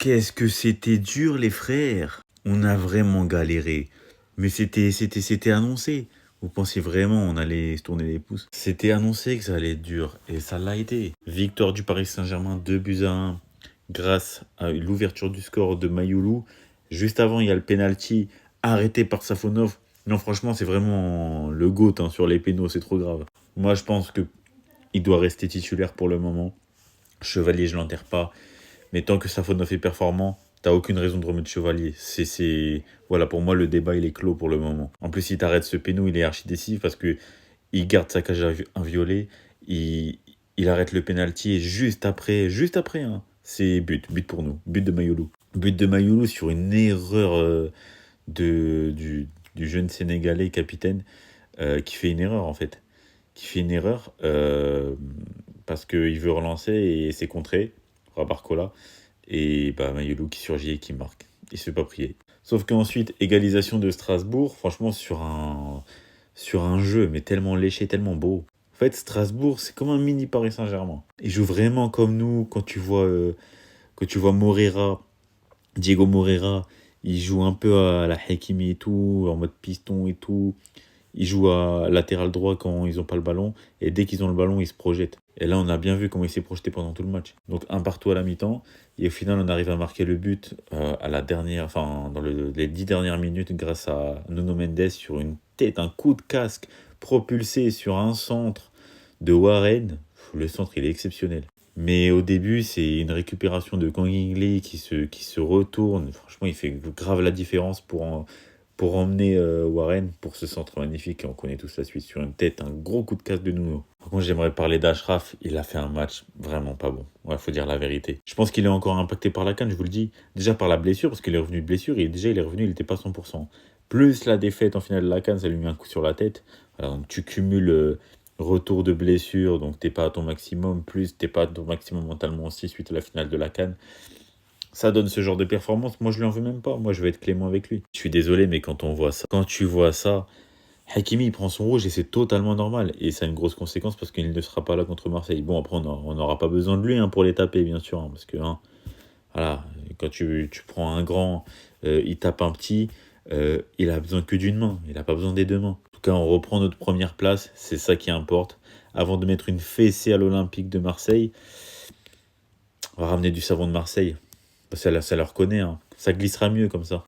Qu'est-ce que c'était dur, les frères. On a vraiment galéré. Mais c'était annoncé. Vous pensiez vraiment on allait se tourner les pouces? C'était annoncé que ça allait être dur. Et ça l'a été. Victoire du Paris Saint-Germain, 2-1. Grâce à l'ouverture du score de Mayoulou. Juste avant, il y a le penalty arrêté par Safonov. Non, franchement, c'est vraiment le GOAT sur les pénaux. C'est trop grave. Moi, je pense que il doit rester titulaire pour le moment. Chevalier, je l'enterre pas. Mais tant que Safonov est performant, t'as aucune raison de remettre Chevalier. Voilà, pour moi, le débat, il est clos pour le moment. En plus, si t'arrêtes ce péno, il est archi décisif parce que il garde sa cage inviolée, il arrête le penalty et juste après, hein, c'est but pour nous, but de Mayoulou. But de Mayoulou sur une erreur du jeune Sénégalais capitaine qui fait une erreur en fait. Qui fait une erreur parce qu'il veut relancer et c'est contré par Barcola. Et bah, Mayoulou qui surgit et qui marque. Il se fait pas prier. Sauf qu'ensuite, égalisation de Strasbourg, franchement, sur un jeu, mais tellement léché, tellement beau. En fait, Strasbourg, c'est comme un mini Paris Saint-Germain. Ils jouent vraiment comme nous quand tu vois Moreira, Diego Moreira, il joue un peu à la Hakimi et tout, en mode piston et tout. Ils jouent à latéral droit quand ils n'ont pas le ballon. Et dès qu'ils ont le ballon, ils se projettent. Et là, on a bien vu comment il s'est projeté pendant tout le match. Donc, un partout à la mi-temps. Et au final, on arrive à marquer le but à la dernière, enfin, dans les 10 dernières minutes grâce à Nuno Mendes sur une tête, un coup de casque propulsé sur un centre de Warren. Le centre, il est exceptionnel. Mais au début, c'est une récupération de Kang In-lee qui se retourne. Franchement, il fait grave la différence pour emmener Warren pour ce centre magnifique. Et on connaît tous la suite sur une tête, un gros coup de casse de Nuno. Par contre, j'aimerais parler d'Ashraf. Il a fait un match vraiment pas bon. Ouais, faut dire la vérité. Je pense qu'il est encore impacté par la CAN, je vous le dis. Déjà par la blessure, parce qu'il est revenu de blessure. Et déjà, il est revenu, il n'était pas 100%. Plus la défaite en finale de la CAN, ça lui met un coup sur la tête. Alors, donc, tu cumules retour de blessure, donc t'es pas à ton maximum. Plus t'es pas à ton maximum mentalement aussi suite à la finale de la CAN. Ça donne ce genre de performance. Moi, je lui en veux même pas. Moi, je vais être clément avec lui. Je suis désolé, mais quand tu vois ça, Hakimi, il prend son rouge et c'est totalement normal. Et ça a une grosse conséquence parce qu'il ne sera pas là contre Marseille. Bon, après, on n'aura pas besoin de lui pour les taper, bien sûr. Parce que, voilà, quand tu prends un grand, il tape un petit, il a besoin que d'une main. Il n'a pas besoin des deux mains. En tout cas, on reprend notre première place. C'est ça qui importe. Avant de mettre une fessée à l'Olympique de Marseille, on va ramener du savon de Marseille. Ça leur connaît, ça glissera mieux comme ça.